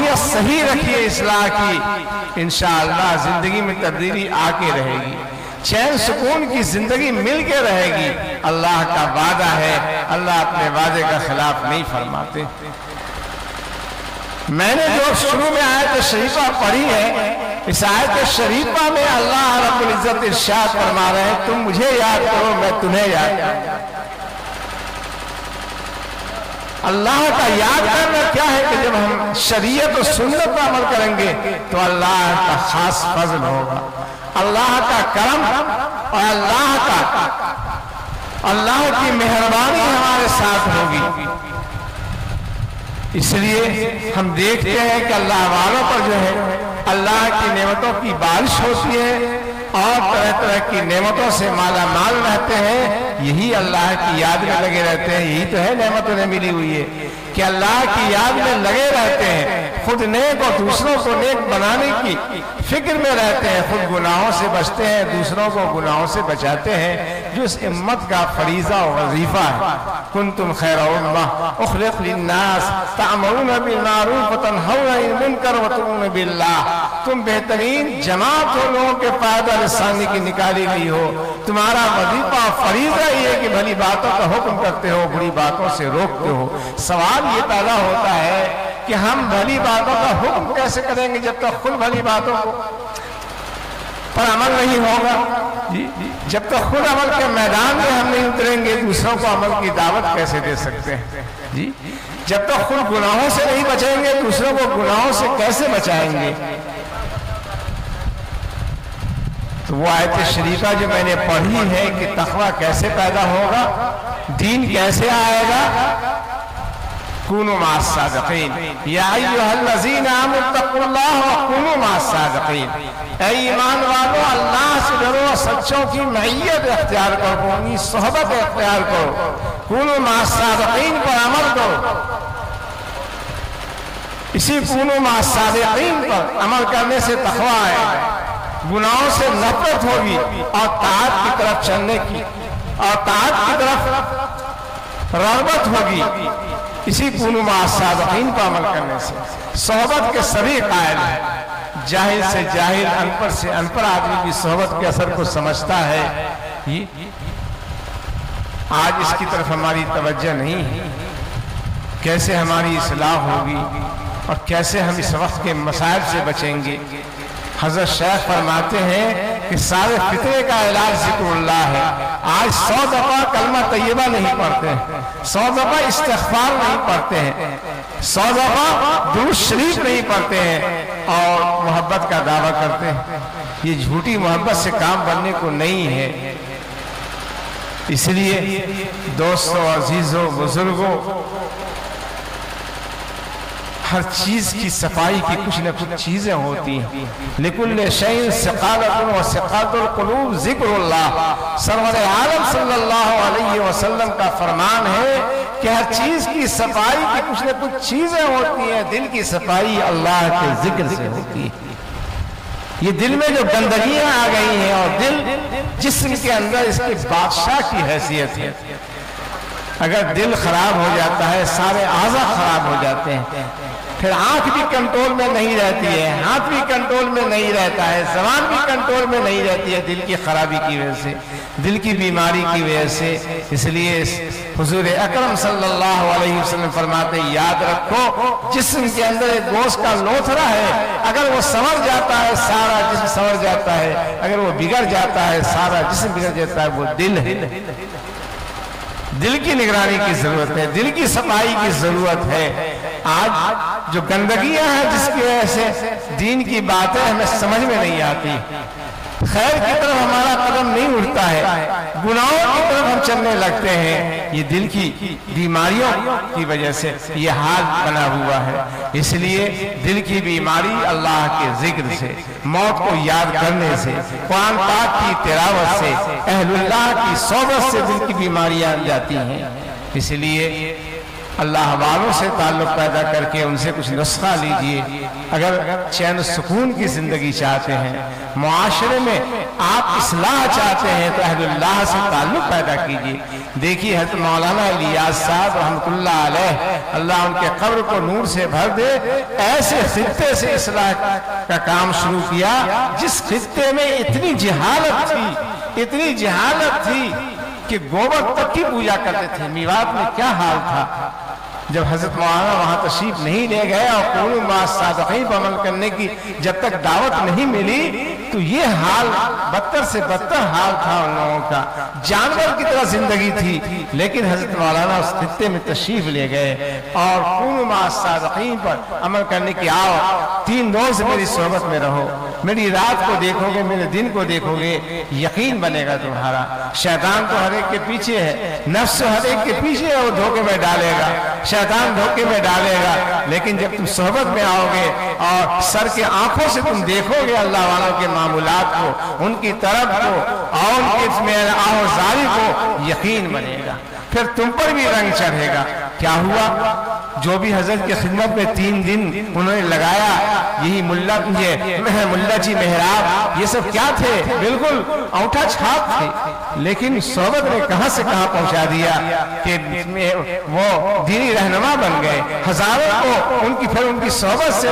نوعیت صحیح رکھیے اصلاح کی، انشاءاللہ زندگی میں تبدیلی آ کے رہے گی، چین سکون کی زندگی مل کے رہے گی۔ اللہ کا وعدہ ہے، اللہ اپنے وعدے کا خلاف نہیں فرماتے۔ میں نے جو شروع میں آیت شریفہ پڑھی ہے، اس آیت شریفہ میں اللہ رب العزت ارشاد فرما رہے ہیں تم مجھے یاد کرو میں تمہیں یاد کروں۔ اللہ کا یاد کرنا کیا ہے کہ جب ہم شریعت و سنت پر عمل کریں گے تو اللہ کا خاص فضل ہوگا، اللہ کا کرم اور اللہ کی مہربانی ہمارے ساتھ ہوگی۔ اس لیے ہم دیکھتے ہیں کہ اللہ والوں پر جو ہے اللہ کی نعمتوں کی بارش ہوتی ہے اور طرح طرح کی نعمتوں سے مالا مال رہتے ہیں، یہی اللہ کی یاد میں لگے رہتے ہیں، یہی تو ہے نعمت انہیں ملی ہوئی ہے کہ اللہ کی یاد میں لگے رہتے ہیں، خود نیک اور دوسروں کو نیک بنانے کی فکر میں رہتے ہیں، خود گناہوں سے بچتے ہیں، دوسروں کو گناہوں سے بچاتے ہیں، جو اس امت کا فریضہ و وظیفہ ہے۔ کنتم خیر امہ اخرجت للناس تأمرون بالمعروف وتنہون عن المنکر وتؤمنون باللہ، تم بہترین جماعت ہو، لوگوں کے فائدہ رسانی کی نکالی گئی ہو، تمہارا وظیفہ فریضہ یہ ہے کہ بھلی باتوں کا حکم کرتے ہو، بری باتوں سے روکتے ہو۔ سوال یہ پیدا ہوتا ہے کہ ہم بھلی باتوں کا حکم کیسے کریں گے جب تک خود بھلی باتوں پر عمل نہیں ہوگا؟ جب تک خود عمل کے میدان میں ہم نہیں اتریں گے دوسروں کو عمل کی دعوت کیسے دے سکتے ہیں؟ جب تک خود گناہوں سے نہیں بچیں گے دوسروں کو گناہوں سے کیسے بچائیں گے؟ تو وہ آیت شریفہ جو میں نے پڑھی ہے کہ تقوی کیسے پیدا ہوگا، دین کیسے آئے گا، کونوا مع الصادقین، یا ایھا الذین آمنوا اتقوا اللہ وکونوا مع الصادقین، اے ایمان والو اللہ سے ڈرو اور سچوں کی معیت اختیار کرو، ان کی صحبت اختیار کرو، کونوا مع الصادقین پر عمل کرو۔ اسی کونوا مع الصادقین پر عمل کرنے سے تقوی آئے گا، گناہوں سے نفرت ہوگی اور طاعت کی طرف چلنے کی اور طاعت کی طرف رغبت ہوگی۔ اسی کونوا مع الصادقین پر عمل کرنے سے صحبت کے سبھی قائل ہیں، جاہل سے جاہل، ان پڑھ سے ان پڑھ آدمی کی صحبت کے اثر کو سمجھتا ہے۔ آج اس کی طرف ہماری توجہ نہیں ہے، کیسے ہماری اصلاح ہوگی اور کیسے ہم اس وقت کے مسائل سے بچیں گے۔ حضرت شیخ فرماتے ہیں کہ سارے فطرے کا علاج ذکر اللہ ہے۔ آج 100 دفعہ کلمہ طیبہ نہیں پڑھتے ہیں، 100 دفعہ استغفار نہیں پڑھتے ہیں، 100 دفعہ درود شریف نہیں پڑھتے ہیں اور محبت کا دعویٰ کرتے ہیں۔ یہ جھوٹی محبت سے کام بننے کو نہیں ہے۔ اس لیے دوستوں، عزیزوں، بزرگوں، ہر چیز کی صفائی کی کچھ نہ کچھ چیزیں ہوتی ہیں۔ لِكُلِّ شَيْءٍ سِقَالَةٌ وَسِقَالَةُ الْقُلُوبِ ذِكْرُ اللَّهِ، سرور عالم صلی اللہ علیہ وسلم کا فرمان ہے کہ ہر چیز کی صفائی کی کچھ نہ کچھ چیزیں ہوتی ہیں، دل کی صفائی اللہ کے ذکر سے ہوتی ہے۔ یہ دل میں جو گندگیاں آ گئی ہیں اور دل جسم کے اندر اس کی بادشاہ کی حیثیت ہے، اگر دل خراب ہو جاتا ہے سارے اعضاء خراب ہو جاتے ہیں، پھر آنکھ بھی کنٹرول میں نہیں رہتی ہے، ہاتھ بھی کنٹرول میں نہیں رہتا ہے، زبان بھی کنٹرول میں نہیں رہتی ہے، دل کی خرابی کی وجہ سے، دل کی بیماری کی وجہ سے۔ اس لیے حضور اکرم صلی اللہ علیہ وسلم فرماتے ہیں یاد رکھو جسم کے اندر ایک گوشت کا لوتھڑا ہے، اگر وہ سنور جاتا ہے سارا جسم سنور جاتا ہے، اگر وہ بگڑ جاتا ہے سارا جسم بگڑ جاتا ہے، وہ دل ہے۔ دل کی نگرانی کی ضرورت ہے، دل کی صفائی کی ضرورت ہے۔ آج جو گندگیاں ہیں جس کی وجہ سے دین کی باتیں ہمیں سمجھ میں نہیں آتی، خیر کی طرف ہمارا قدم نہیں اٹھتا ہے، گناہوں کی طرف ہم چلنے لگتے ہیں، یہ دل کی بیماریوں کی وجہ سے یہ حال بنا ہوا ہے۔ اس لیے دل کی بیماری اللہ کے ذکر سے، موت کو یاد کرنے سے، قرآن پاک کی تلاوت سے، اہل اللہ کی صحبت سے دل کی بیماریاں جاتی ہیں۔ اس لیے اللہ والوں سے تعلق پیدا کر کے ان سے کچھ نسخہ لیجئے۔ اگر چین و سکون کی زندگی چاہتے ہیں، معاشرے میں آپ اصلاح چاہتے ہیں تو اہل اللہ سے تعلق پیدا کیجئے۔ دیکھیے حضرت مولانا الیاس صاحب رحمۃ اللہ علیہ، اللہ ان کے قبر کو نور سے بھر دے، ایسے خطے سے اصلاح کا کام شروع کیا جس خطے میں اتنی جہالت تھی کہ گوبر تک کی پوجا کرتے تھے۔ میوات میں کیا حال تھا جب حضرت مولانا وہاں تشریف نہیں لے گئے اور قولوا مع الصادقین پر عمل کرنے کی جب تک دعوت نہیں ملی تو یہ حال بدتر سے بدتر حال تھا ان لوگوں کا، جانور کی طرح زندگی تھی۔ لیکن حضرت مولانا اس خطے میں تشریف لے گئے اور قولوا مع الصادقین پر عمل کرنے کی، آؤ 3 روز میری صحبت میں رہو، میری رات کو دیکھو گے، میرے دن کو دیکھو گے، یقین بنے گا تمہارا۔ شیطان تو ہر ایک کے پیچھے ہے، نفس ہر ایک کے پیچھے ہے، وہ دھوکے میں ڈالے گا، شیطان دھوکے میں ڈالے گا۔ لیکن جب تم صحبت میں آؤ گے اور سر کے آنکھوں سے تم دیکھو گے اللہ والوں کے معمولات کو، ان کی طرف کو اور ان کے آوازاری کو، یقین بنے گا، پھر تم پر بھی رنگ چڑھے گا۔ کیا ہوا؟ جو بھی حضرت کی خدمت میں 3 دن انہوں نے لگایا، یہی ملا جی محراب، یہ سب کیا تھے؟ بالکل انگوٹھا چھاپ تھے، لیکن صحبت نے کہاں سے کہاں پہنچا دیا کہ وہ دینی رہنما بن گئے، ہزاروں کو ان کی صحبت سے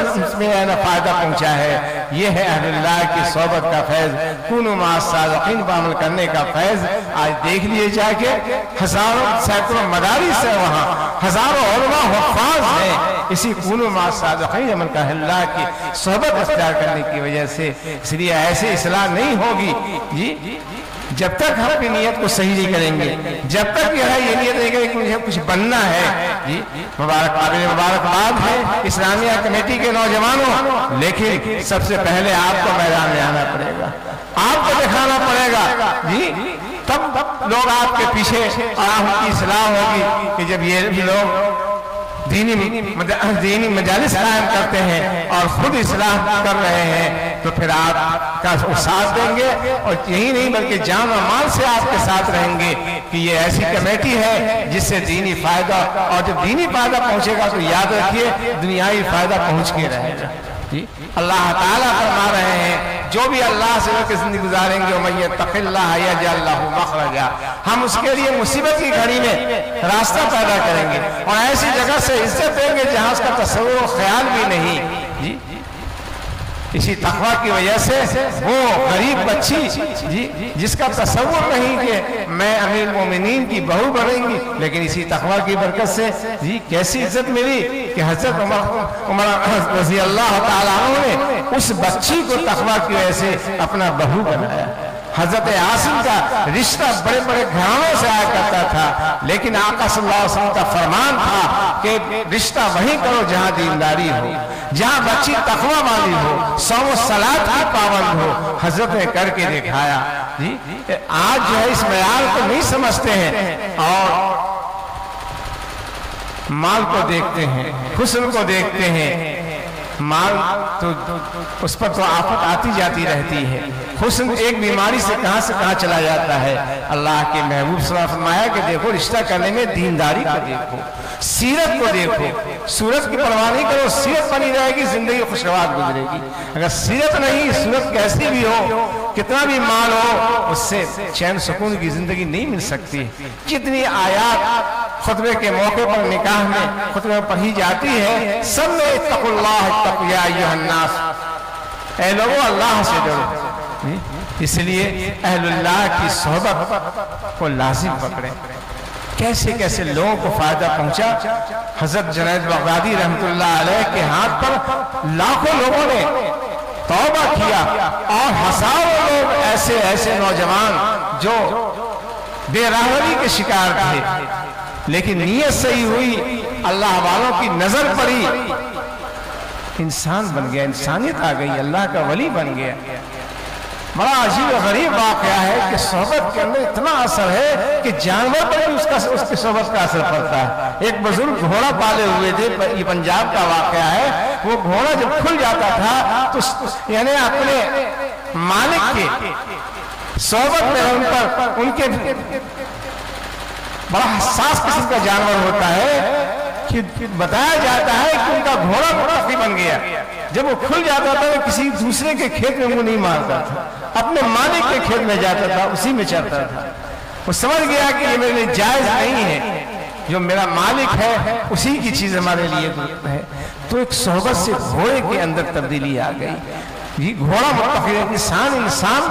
فائدہ پہنچا ہے۔ یہ ہے اہل اللہ کی صحبت کا فیض، کونوا مع الصادقین پر عمل کرنے کا فیض۔ آج دیکھ لیے جا کے ہزاروں سینکڑوں مدارس ہیں، وہاں ہزاروں علماء حفاظ ہیں، اسی کونوا مع الصادقین عمل کا اللہ کی صحبت اختیار کرنے کی وجہ سے۔ اس لیے ایسے اصلاح نہیں ہوگی جی جب تک ہم اپنی نیت کو صحیح نہیں کریں گے، جب تک یہ نیت نہیں کریں کہ مجھے کچھ بننا ہے جی۔ مبارکباد ہے اسلامیہ کمیٹی کے نوجوانوں، لیکن سب سے پہلے آپ کو میدان میں آنا پڑے گا، آپ کو دکھانا پڑے گا جی، تب لوگ آپ کے پیچھے اور ان کی اصلاح ہوگی۔ کہ جب یہ لوگ دینی مجالس قائم کرتے ہیں اور خود اصلاح کر رہے ہیں تو پھر آپ کا ساتھ دیں گے، اور یہی نہیں بلکہ جان و مال سے آپ کے ساتھ رہیں گے کہ یہ ایسی کمیٹی ہے جس سے دینی فائدہ، اور جب دینی فائدہ پہنچے گا تو یاد رکھیے دنیاوی فائدہ پہنچ کے رہے گا جی۔ اللہ تعالیٰ فرما رہے ہیں جو بھی اللہ سے کے زندگی گزاریں گے وَمَن يَتَّقِ اللَّهَ يَجْعَل لَّهُ مَخْرَجًا، ہم اس کے لیے مصیبت کی گھڑی میں راستہ پیدا کریں گے اور ایسی جگہ سے عزت دیں گے جہاں اس کا تصور و خیال بھی نہیں جی۔ اسی تقویٰ کی وجہ سے وہ غریب بچی جی جس کا تصور نہیں کہ میں امیر المومنین کی بہو بنیں گی، لیکن اسی تقویٰ کی برکت سے جی کیسی عزت ملی کہ حضرت عمر رضی اللہ تعالیٰ عنہ نے اس بچی کو تقویٰ کی وجہ سے اپنا بہو بنایا۔ حضرت عاصم کا رشتہ بڑے بڑے گھرانوں سے آیا کرتا تھا، لیکن آقا صلی اللہ علیہ وسلم کا فرمان تھا کہ رشتہ وہیں کرو جہاں دینداری ہو، جہاں بچی تقویٰ والی ہو، صوم و صلاۃ کی پابند ہو۔ حضرت نے کر کے دکھایا جی۔ آج جو ہے اس معیار کو نہیں سمجھتے ہیں اور مال کو دیکھتے ہیں، حسن کو دیکھتے ہیں۔ مال تو اس پر تو آفت آتی جاتی رہتی ہے، حسن ایک بیماری سے کہاں چلا جاتا ہے۔ اللہ کے محبوب صلی اللہ علیہ وسلم فرمایا کہ دیکھو رشتہ کرنے میں دینداری کو دیکھو، سیرت کو دیکھو، صورت کی پرواہ نہیں کرو، سیرت بنی رہے گی زندگی خوشگوار گزرے گی۔ اگر سیرت نہیں، صورت کیسی بھی ہو، کتنا بھی مال ہو، اس سے چین سکون کی زندگی نہیں مل سکتی۔ کتنی آیات خطبے کے موقع پر نکاح میں خطبے میں پڑھی جاتی ہے، سب میں اتقوا اللہ اتقوا یا ایھا الناس، اے لوگو اللہ سے ڈرو۔ اس لیے اہل اللہ کی صحبت کو لازم پکڑیں۔ کیسے کیسے لوگوں کو فائدہ پہنچا۔ حضرت جنید بغدادی رحمت اللہ علیہ کے ہاتھ پر لاکھوں لوگوں نے توبہ کیا اور ہزاروں لوگ ایسے نوجوان جو بے راہبری کے شکار تھے، لیکن نیت صحیح ہوئی، اللہ والوں کی نظر پڑی، انسان بن گیا، انسانیت آ گئی، اللہ کا ولی بن گیا۔ بڑا عجیب و غریب واقعہ ہے کہ صحبت کے اندر اتنا اثر ہے کہ جانور پر بھی اس کی صحبت کا اثر پڑتا ہے۔ ایک بزرگ گھوڑا پالے ہوئے تھے، یہ پنجاب کا واقعہ ہے۔ وہ گھوڑا جب کھل جاتا تھا تو یعنی اپنے مالک کے صحبت میں ان کے بڑا حساس قسم کا جانور ہوتا ہے، کہ بتایا جاتا ہے کہ ان کا گھوڑا متقی بن گیا، جب وہ کھل جاتا تھا وہ کسی دوسرے کے کھیت میں منہ نہیں مارتا تھا، اپنے مالک کے کھیت میں جاتا تھا، اسی میں چرتا تھا۔ وہ سمجھ گیا کہ یہ میرے لیے جائز نہیں ہے، جو میرا مالک ہے اسی کی چیز ہمارے لیے درست ہے۔ تو ایک صحبت سے گھوڑے کے اندر تبدیلی آ گئی۔ یہ گھوڑا متقی ہے۔ انسان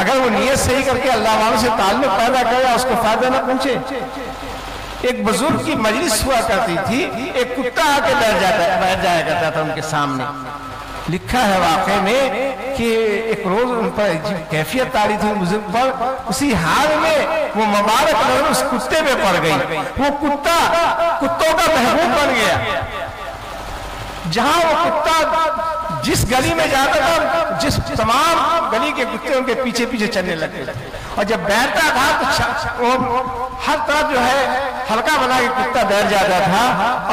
اگر وہ نیت صحیح کر کے اللہ والوں سے تعلق پیدا کرے اس کو فائدہ نہ پہنچے۔ ایک بزرگ کی مجلس ہوا کرتی تھی، ایک کتا آ کے بیٹھ جایا کرتا تھا ان کے سامنے۔ لکھا ہے واقعے میں کہ ایک روز ان پر کیفیت تاری تھی بزرگ پر، اسی حال میں وہ مبارک نظر اس کتے پہ پڑ گئی۔ وہ کتا کتوں کا محبوب بن گیا۔ جہاں وہ کتا جس گلی میں جاتا تھا، جس تمام گلی کے کتے ان کے پیچھے پیچھے چلنے لگے، اور جب بیٹھتا تھا تو وہ ہر طرف جو ہے ہلکا بنا کے کتا بیٹھ جاتا تھا،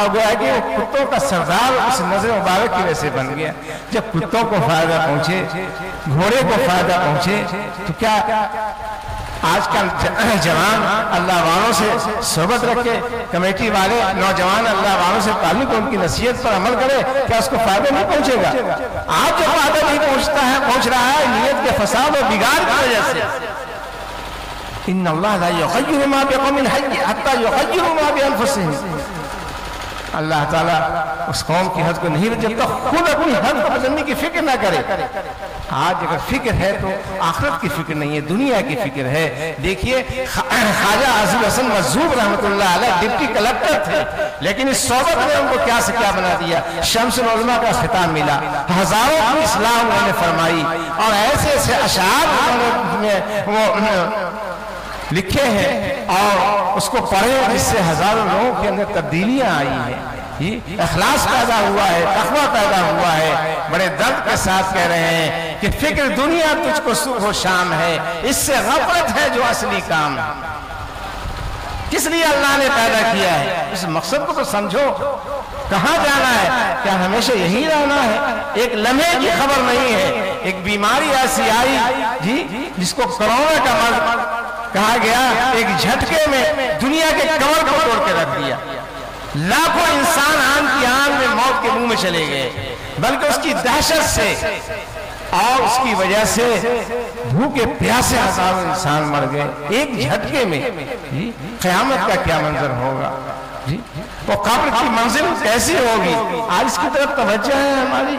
اور گویا کہ وہ کتوں کا سردار اس نظر مبارک کی وجہ سے بن گیا۔ جب کتوں کو فائدہ پہنچے، گھوڑے کو فائدہ پہنچے، تو کیا آج کل جوان اللہ والوں سے صحبت رکھے، کمیٹی والے نوجوان اللہ والوں سے تعلق ان کی نصیحت پر عمل کرے، کیا اس کو فائدہ نہیں پہنچے گا؟ آج جو فائدہ نہیں پہنچ رہا ہے نیت کے فساد اور بگاڑ کی وجہ سے۔ ان اللہ لا یغیر ما بقوم حتی یغیروا ما بانفسہم۔ اللہ تعالیٰ اس قوم کی حد کو نہیں جب تک خود اپنی حد بدلنے کی فکر نہ کرے۔ آج اگر فکر ہے تو آخرت کی فکر نہیں ہے، دنیا کی فکر ہے۔ دیکھیے خواجہ عاصم حسن مجذوب رحمۃ اللہ علیہ ڈپٹی کلکٹر تھے، لیکن اس صحبت نے ان کو کیا سے کیا بنا دیا۔ شمس العلماء کا خطاب ملا، ہزاروں کی اصلاح انہوں نے فرمائی، اور ایسے ایسے اشعار لکھے ہیں اور اس کو پڑھے جس سے ہزاروں لوگوں کے اندر تبدیلیاں آئی ہیں، اخلاص پیدا ہوا ہے، تقویٰ پیدا ہوا ہے۔ بڑے درد کے ساتھ کہہ رہے ہیں کہ فکر دنیا تجھ کو صبح و شام ہے، اس سے غفلت ہے جو اصلی کام ہے۔ کس لیے اللہ نے پیدا کیا ہے؟ اس مقصد کو تو سمجھو، کہاں جانا ہے؟ کیا ہمیشہ یہی رہنا ہے؟ ایک لمحے کی خبر نہیں ہے، ایک بیماری ایسی آئی جس کو کرونا کا مرض کہا گیا، ایک جھٹکے میں دنیا کے کمر کو توڑ کے رکھ دیا۔ لاکھوں انسان آن کی آن میں موت کے منہ میں چلے گئے، بلکہ اس کی دہشت سے اور اس کی وجہ سے بھوکے پیاسے ہزاروں انسان مر گئے ایک جھٹکے میں۔ قیامت کا کیا منظر ہوگا؟ وہ قبر کی منزل کیسی ہوگی؟ آج اس کی طرف توجہ ہے ہماری؟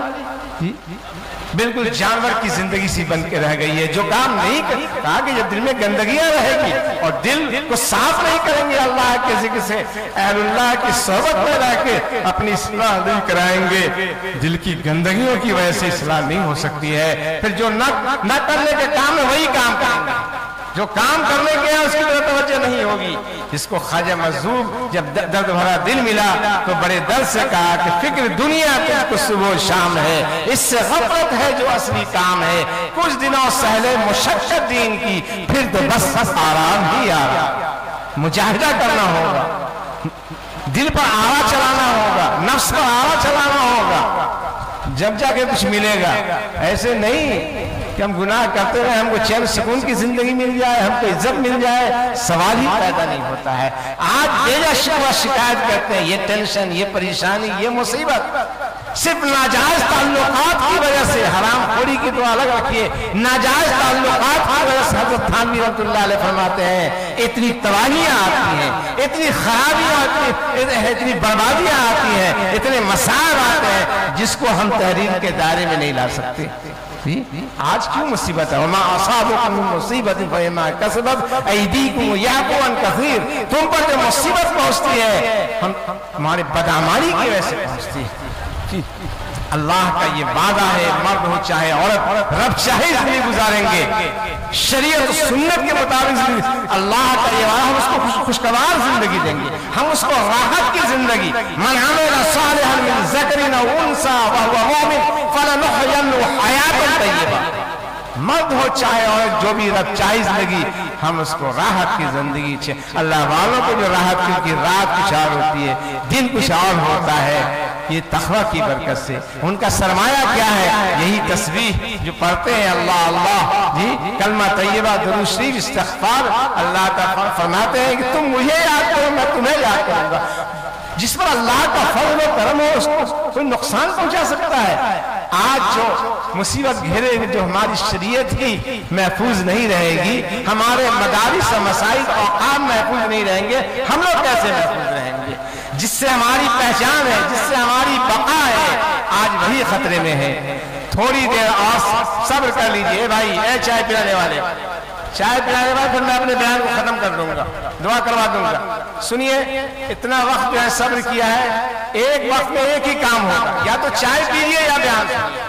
بالکل جانور کی زندگی سی بن کے رہ گئی ہے، جو کام نہیں کہا کہ جب دل میں گندگیاں رہے گی اور دل کو صاف نہیں کریں گے اللہ کے ذکر سے، اہل اللہ کی صحبت میں رہ کے اپنی اصلاح نہیں کرائیں گے، دل کی گندگیوں کی وجہ سے اصلاح نہیں ہو سکتی ہے۔ پھر جو نہ کرنے کے کام ہے وہی کام کریں گے، جو کام کرنے کے ہیں اس کی طرف توجہ نہیں ہوگی۔ جس کو خواجہ مجذوب جب درد بھرا دل ملا تو بڑے درد سے کہا کہ فکر دنیا تجھ کو صبح و شام ہے، اس سے غفلت ہے جو اصلی کام ہے۔ کچھ دنوں سہلے مشقت دین کی، پھر تو بس آرام ہی آرام۔ مجاہدہ کرنا ہوگا، دل پر آرا چلانا ہوگا، نفس پر آرا چلانا ہوگا، جب جا کے کچھ ملے گا۔ ایسے نہیں کہ ہم گناہ کرتے رہے، ہم کو چین سکون کی زندگی مل جائے، ہم کو عزت مل جائے، سوال ہی پیدا نہیں ہوتا ہے۔ آج بے شکوہ شکایت کرتے ہیں، یہ ٹینشن، یہ پریشانی، یہ مصیبت صرف ناجائز تعلقات کی وجہ سے۔ حرام خوری کی تو الگ رکھیے، ناجائز تعلقات کی وجہ سے حضرت تھانوی رحمۃ اللہ علیہ فرماتے ہیں اتنی تباہیاں آتی ہیں، اتنی خرابیاں آتی ہیں، اتنی بربادیاں آتی ہیں، اتنے مسائل آتے ہیں جس کو ہم تحریر کے دائرے میں نہیں لا سکتے۔ آج کیوں مصیبت ہے؟ وَمَا أَصَابَكُم مِّن مُّصِيبَةٍ فَبِمَا كَسَبَتْ أَيْدِيكُمْ وَيَعْفُو عَن كَثِيرٍ۔ تم پر جو مصیبت پہنچتی ہے ہمارے بدعمالی کی وجہ سے پہنچتی ہے۔ اللہ کا یہ وعدہ ہے، مرد ہو چاہے عورت، رب چاہے زندگی گزاریں گے شریعت و سنت کے مطابق۔ اللہ کا یہ وعدہ، ہم اس کو خوشگوار زندگی دیں گے، ہم اس کو راحت کی زندگی۔ من عمل صالحا من ذکر او انثى وهو مؤمن فلنحيينه حیاتا طیبہ۔ مرد ہو چاہے عورت، جو بھی رب چاہے زندگی، ہم اس کو راحت کی زندگی چاہے۔ اللہ والوں کو جو راحت کی رات کچھ اور ہوتی ہے، دن کچھ اور ہوتا ہے، یہ تقویٰ کی برکت سے۔ ان کا سرمایہ کیا ہے؟ یہی تسبیح جو پڑھتے ہیں، اللہ اللہ کلمہ طیبہ، درود شریف، استغفار۔ اللہ تعالیٰ فرماتے ہیں کہ تم مجھے یاد کرو، میں تمہیں یاد کروں گا۔ جس پر اللہ کا فضل و کرم ہو اس کو کوئی نقصان پہنچا سکتا ہے؟ آج جو مصیبت گھیرے جو ہماری شریعت ہی محفوظ نہیں رہے گی، ہمارے مدارس و مساجد اوقاف محفوظ نہیں رہیں گے، ہم لوگ کیسے محفوظ رہیں گے؟ جس سے ہماری پہچان ہے، جس سے ہماری بقا ہے، آج وہی خطرے میں ہے۔ تھوڑی دیر اور صبر کر لیجئے بھائی، اے چائے پلانے والے، چائے پلانے والے، پھر میں اپنے بیان کو ختم کر دوں گا، دعا کروا دوں گا۔ سنیے، اتنا وقت جو ہے صبر کیا ہے، ایک وقت میں ایک ہی کام ہوگا، یا تو چائے پیجئے یا بیان سنیے۔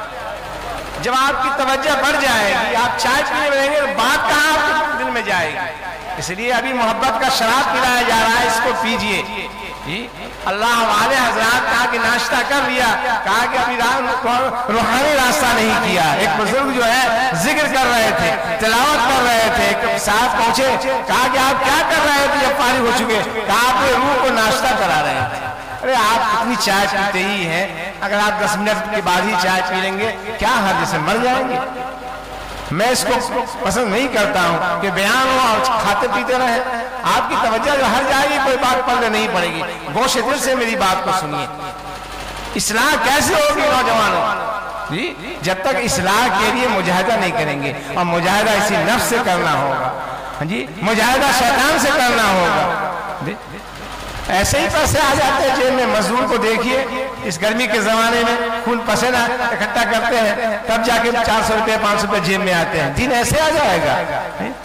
جب آپ کی توجہ بڑھ جائے گی، آپ چائے پینے رہیں گے، بات کہاں آپ کے دل میں جائے گی؟ اس لیے ابھی محبت کا شراب پلایا جا رہا ہے، اس کو پیجئے۔ اللہ والے حضرات کہا کہ ناشتہ کر لیا، کہا کہ ابھی روحانی راستہ نہیں کیا۔ ایک بزرگ جو ہے ذکر کر رہے تھے، تلاوت کر رہے تھے، ایک صاحب پہنچے، کہا کہ آپ کیا کر رہے تھے جب فارغ ہو چکے؟ کہا آپ نے روح کو ناشتہ کرا رہے تھے۔ ارے آپ اتنی چائے پیتے ہی ہیں، اگر آپ 10 منٹ کے بعد ہی چائے پی لیں گے کیا حد سے مر جائیں گے؟ میں اس کو پسند نہیں کرتا ہوں کہ بیان ہو اور کھاتے پیتے رہے۔ آپ کی توجہ جو ہر جائے گی، کوئی بات پڑھنے نہیں پڑے گی۔ گوش دل سے میری بات کو سنیے۔ اصلاح کیسے ہوگی نوجوانوں؟ جب تک اصلاح کے لیے مجاہدہ نہیں کریں گے، اور مجاہدہ اسی نفس سے کرنا ہوگا، مجاہدہ شیطان سے کرنا ہوگا۔ ایسے ہی پیسے آ جاتے ہیں جیب میں۔ مزدور کو دیکھیے، اس گرمی کے زمانے میں خون پسینہ اکٹھا کرتے ہیں، تب جا کے 400 روپے 500 روپے جیب میں آتے ہیں۔ دین ایسے آ جائے گا،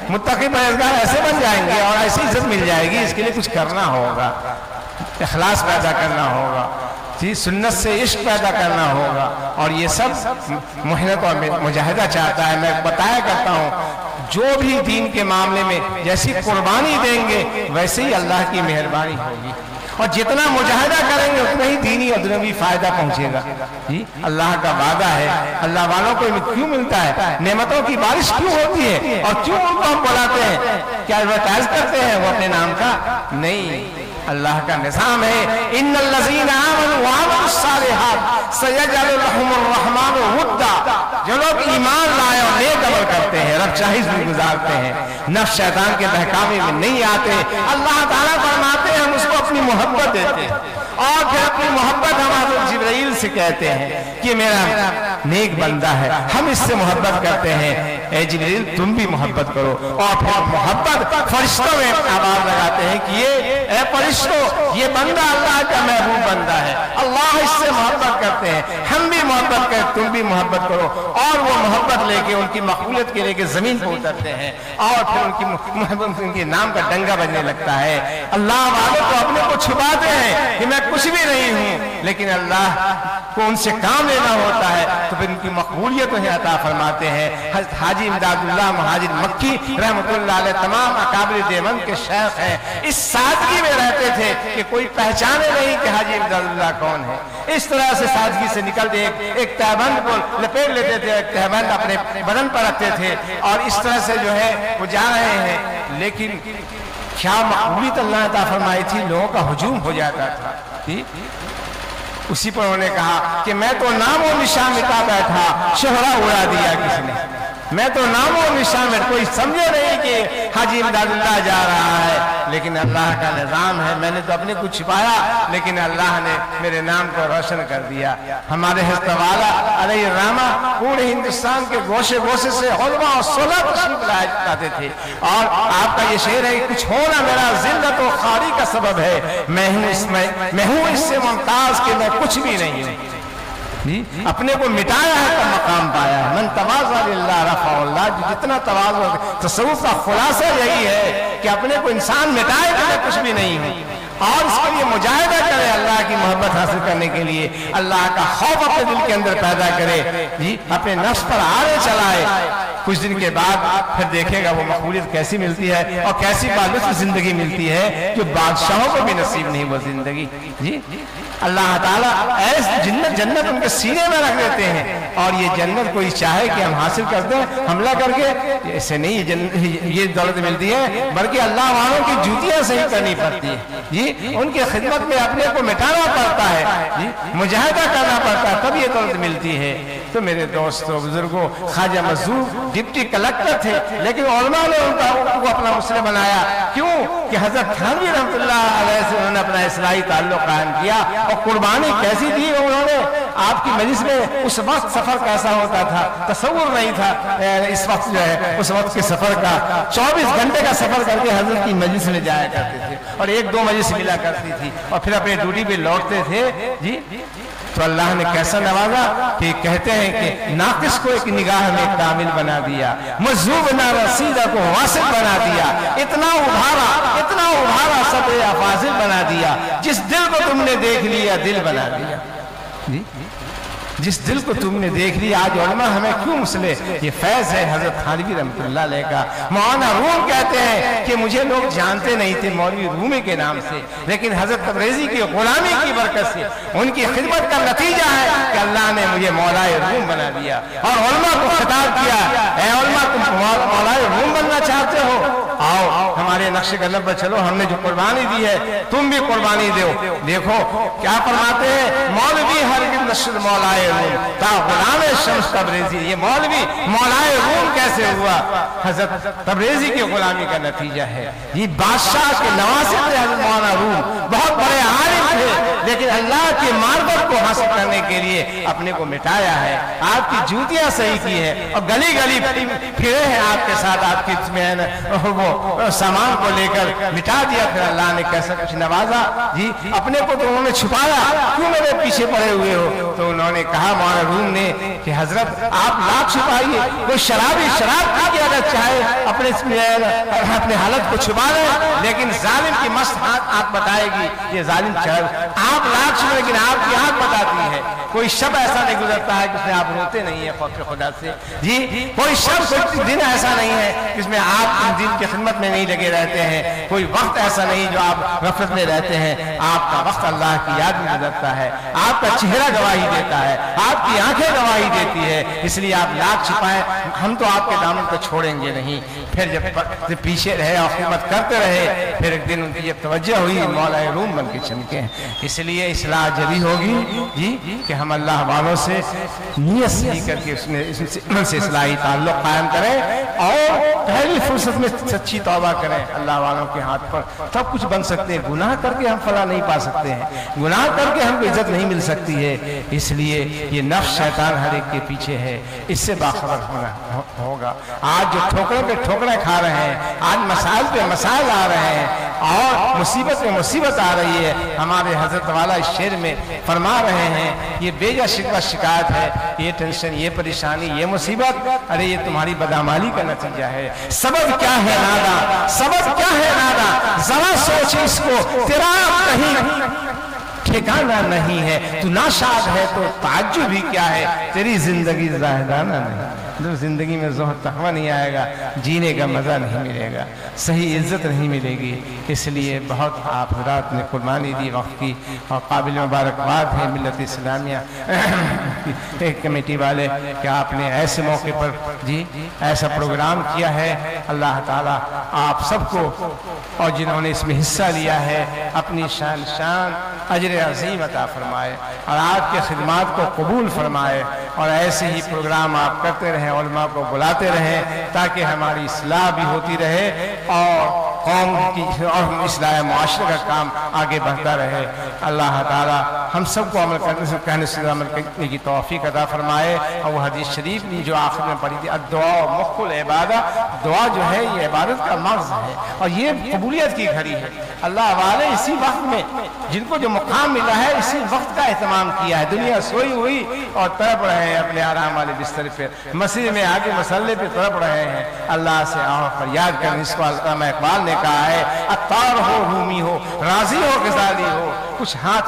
متقی پرہیزگار ایسے بن جائیں گے، اور ایسی عزت مل جائے گی۔ اس کے لیے کچھ کرنا ہوگا، اخلاص پیدا کرنا ہوگا، سنت سے عشق پیدا کرنا ہوگا، اور یہ سب محنت اور مجاہدہ چاہتا ہے۔ میں بتایا کرتا ہوں، جو بھی دین کے معاملے میں جیسی قربانی دیں گے ویسے ہی اللہ کی مہربانی ہوگی، اور جتنا مجاہدہ کریں گے اتنا ہی دینی اور دنیاوی فائدہ پہنچے گا۔ اللہ کا وعدہ ہے۔ اللہ والوں کو کیوں ملتا ہے؟ نعمتوں کی بارش کیوں ہوتی ہے، اور کیوں ان کو ہم بلاتے ہیں؟ کیا ایڈورٹائز کرتے ہیں وہ اپنے نام کا؟ نہیں، اللہ کا نظام ہے، ان الذین آمنوا وعملوا الصالحات سیجعل لهم الرحمن ودا۔ جو لوگ ایمان لائے اور نیک عمل کرتے ہیں، رب چاہیے زندگی گزارتے ہیں، نفس شیطان کے بہکاوے میں نہیں آتے، اللہ تعالیٰ فرماتے ہیں ہم اس کو اپنی محبت دیتے ہیں، اور پھر اپنی محبت ہم حضرت جبرائیل سے کہتے ہیں کہ میرا نیک بندہ ہے، ہم اس سے محبت کرتے ہیں، اے جبرائیل تم بھی محبت کرو، اور پھر محبت فرشتوں میں آواز لگاتے ہیں کہ اے فرشتوں، یہ بندہ اللہ کا محبوب بندہ ہے، اللہ اس سے محبت کرتے ہیں، ہم بھی محبت کریں، تم بھی محبت کرو، اور وہ محبت لے کے ان کی مقبولیت کے لے کے زمین پہ اترتے ہیں، اور پھر ان کی محبت ان کے نام کا ڈنگا بجنے لگتا ہے۔ اللہ والوں کو اپنے کو چھپاتے ہیں کہ میں کچھ بھی نہیں ہوں، لیکن اللہ کو ان سے کام لینا ہوتا ہے تو پھر ان کی مقبولیت انہیں عطا فرماتے ہیں۔ حضرت حاجی امداد اللہ مہاجر مکی رحمۃ اللہ علیہ تمام اکابر دیوبند کے شیخ ہیں، اس سادگی میں رہتے تھے کہ کوئی پہچانے نہیں کہ حاجی امداد اللہ کون ہے۔ اس طرح سے سادگی سے نکلتے ایک تہبند کو لپیٹ لیتے تھے، ایک تہبند اپنے بدن پر رکھتے تھے، اور اس طرح سے جو ہے وہ جا رہے ہیں، لیکن کیا مقبولیت اللہ عطا فرمائی تھی، لوگوں کا ہجوم ہو جاتا تھا۔ اسی پر انہوں نے کہا کہ میں تو نام و نشان مٹا بیٹھا، شہرہ اڑا دیا کس نے، میں تو نام و نشان میں، کوئی سمجھے نہیں کہ حاجی امداد اللہ جا رہا ہے، لیکن اللہ کا نظام ہے، میں نے تو اپنے کو چھپایا لیکن اللہ نے میرے نام کو روشن کر دیا۔ ہمارے حضرت والا علیہ الرحمہ پورے ہندوستان کے گوشے گوشے سے علماء اور صلح تشریف لائے جاتے تھے، اور آپ کا یہ شعر ہے کہ کچھ ہونا میرا ذلت و خواری کا سبب ہے، میں ہوں اس سے ممتاز کہ میں کچھ بھی نہیں ہوں۔ اپنے کو مٹایا ہے تو مقام پایا ہے۔ من تواضع للہ رفع اللہ، جو جتنا تواضع، تصوف کا خلاصہ یہی ہے کہ اپنے کو انسان مٹائے کہ میں کچھ بھی نہیں ہوں، اور اس کے لیے مجاہدہ کرے، اللہ کی محبت حاصل کرنے کے لیے اللہ کا خوف اپنے دل کے اندر پیدا کرے، اپنے نفس پر آڑے چلائے۔ کچھ دن کے بعد پھر دیکھے گا وہ مقبولیت کیسی ملتی ہے، اور کیسی بالغ زندگی ملتی ہے جو بادشاہوں کو بھی نصیب نہیں وہ زندگی۔ اللہ تعالیٰ ایس جنت ان کے سینے میں رکھ دیتے ہیں، اور یہ جنت کوئی چاہے کہ ہم حاصل کرتے ہیں حملہ کر کے، ایسے نہیں یہ دولت ملتی ہے، بلکہ اللہ والوں کی جوتیاں صحیح کرنی پڑتی ہے۔ جی ان کی خدمت میں اپنے کو مٹانا پڑتا ہے جی، مجاہدہ کرنا پڑتا ہے، تب یہ دولت ملتی ہے۔ تو میرے دوستوں بزرگوں، خواجہ مظہور ڈپٹی کلکٹر تھے لیکن علماء نے ان کو اپنا مسئلہ بنایا، کیوں کہ حضرت تھانوی رحمۃ اللہ علیہ سے انہوں نے اپنا اصلاحی تعلق قائم کیا، اور قربانی کیسی دی انہوں نے۔ آپ کی مجلس میں اس وقت سفر کیسا ہوتا تھا، تصور نہیں تھا اس وقت جو ہے اس وقت کے سفر کا، 24 گھنٹے کا سفر کر کے حضرت کی مجلس میں جایا کرتے تھے، اور 1-2 مجلس ملا کرتی تھی، اور پھر اپنے ڈیوٹی پہ لوٹتے تھے جی۔ تو اللہ نے کیسا نوازا کہ کہتے ہیں کہ ناقص کو ایک نگاہ میں کامل بنا دیا، مجذوب نارسیدہ کو واصل بنا دیا، اتنا ابھارا سب افاضل بنا دیا، جس دل کو تم نے دیکھ لیا دل بنا دیا جی، جس دل کو تم نے دیکھ لیا۔ آج علماء ہمیں کیوں مسئلے، یہ فیض ہے حضرت تھانوی رحمۃ اللہ علیہ کا۔ مولانا روم کہتے ہیں کہ مجھے لوگ جانتے نہیں تھے مولوی رومی کے نام سے، لیکن حضرت تبریزی کی غلامی کی برکت سے، ان کی خدمت کا نتیجہ ہے کہ اللہ نے مجھے مولائے روم بنا دیا، اور علماء کو خطاب کیا، اے علماء تم مولائے روم بننا چاہتے ہو، آؤ ہمارے نقش قدم پر چلو، ہم نے جو قربانی دی ہے تم بھی قربانی دو۔ دیکھو کیا فرماتے ہیں، مولوی ہرگز نشد مولائے روم تا غلام شمس تبریزی۔ یہ مولوی مولائے روم کیسے ہوا؟ حضرت تبریزی کی غلامی کا نتیجہ ہے۔ یہ بادشاہ کے نواسے تھے حضرت مولانا روم، بہت بڑے عالم تھے، لیکن اللہ کی معرفت کو حاصل کرنے کے لیے اپنے کو مٹایا ہے۔ آپ کی جوتیاں صحیح کی ہے، اور گلی گلی پھرے ہیں آپ کے ساتھ، آپ کی وہ سامان کو لے کر مٹا دیا۔ پھر اللہ نے کیسا کچھ نوازا جی، اپنے کو تو انہوں نے چھپایا، کیوں میرے پیچھے پڑے ہوئے ہو؟ تو انہوں نے کہا مولانا روم نے کہ حضرت آپ لاکھ چھپائیے، کوئی شرابی شراب پی کے اگر چاہے اپنے حالت کو چھپا لے، لیکن ظالم کی مست آنکھ بتائے گی یہ ظالم آپ لاکھ چھپائے، لیکن آپ کی آنکھ بتاتی ہے۔ کوئی شب ایسا نہیں گزرتا ہے جس میں آپ روتے نہیں ہیں خوف خدا سے جی، کوئی شب کوئی دن ایسا نہیں ہے جس میں آپ ان دن کی خدمت میں نہیں لگے رہتے ہیں، کوئی وقت ایسا نہیں جو آپ غفلت میں رہتے ہیں۔ آپ کا وقت اللہ کی یاد میں گزرتا ہے، آپ کا چہرہ گواہی دیتا ہے، آپ کی آنکھیں گواہی دیتی ہے، اس لیے آپ لاکھ چھپائیں، ہم تو آپ کے دامن کو چھوڑیں گے نہیں۔ پھر جب پیچھے رہے اور خدمت کرتے رہے، پھر ایک دن ان کی جب توجہ ہوئی مولا روم بن کے چمکے۔ اس لیے اصلاح جبھی ہوگی جی کہ ہم اللہ والوں سے نیت صحیح کر کے اس سے اصلاحی تعلق قائم کریں، اور پہلی فرصت میں سچی توبہ کریں اللہ والوں کے ہاتھ پر، تب کچھ بن سکتے ہیں۔ گناہ کر کے ہم فلاح نہیں پا سکتے ہیں، گناہ کر کے ہم کو عزت نہیں مل سکتی ہے۔ اس لیے یہ نفس شیطان ہر ایک کے پیچھے ہے، اس سے باخبر ہونا ہوگا۔ آج جو ٹھوکرے پہ ٹھوکریں کھا رہے ہیں، آج مسائل پہ مسائل آ رہے ہیں، اور مصیبت پہ مصیبت آ رہی ہے، ہمارے حضرت والا اس شعر میں فرما رہے ہیں یہ بیجا شکوہ شکایت ہے، یہ ٹینشن، یہ پریشانی، یہ مصیبت، ارے یہ تمہاری بدعمالی کا نتیجہ ہے۔ سبب کیا ہے نادا، سبب کیا ہے نادا، ذرا سوچ اس کو، تیرا کہیں ٹھکانہ نہیں ہے، تو ناشاد ہے تو تعجب بھی کیا ہے، تیری زندگی زاہدانہ نہیں، زندگی میں زہد تقویٰ نہیں آئے گا، جینے کا مزہ نہیں ملے گا، صحیح عزت نہیں ملے گی۔ اس لیے بہت آپ حضرات نے قربانی دی وقت کی، اور قابل مبارکباد ہے ملت اسلامیہ ایک کمیٹی والے کہ آپ نے ایسے موقع پر جی ایسا پروگرام کیا ہے۔ اللہ تعالیٰ آپ سب کو اور جنہوں نے اس میں حصہ لیا ہے اپنی شان اجر عظیم عطا فرمائے، اور آپ کے خدمات کو قبول فرمائے، اور ایسے ہی پروگرام آپ کرتے رہیں، علماء کو بلاتے رہیں، تاکہ ہماری اصلاح بھی ہوتی رہے اور قوم کی اور اصلاح معاشرے کا کام آگے بڑھتا رہے۔ اللہ تعالیٰ ہم سب کو عمل کرنے سے کہنے سے عمل کرنے کی توفیق عطا فرمائے۔ اور وہ حدیث شریف جو آخر میں پڑھی تھی، الدعاء مخ العبادہ، دعا جو ہے یہ عبادت کا مغز ہے، اور یہ قبولیت کی گھڑی ہے۔ اللہ والے اسی وقت میں جن کو جو مقام ملا ہے اسی وقت کا اہتمام کیا ہے۔ دنیا سوئی ہوئی اور تڑپ رہے ہیں اپنے آرام والے بستر پہ، مسجد میں آگے مسلے پہ تڑپ رہے ہیں۔ اللہ سے آؤ فریاد کریں، اس کو علامہ اقبال نے کہا ہے، عطار ہو رومی ہو راضی ہو غزالی ہو، کچھ ہاتھ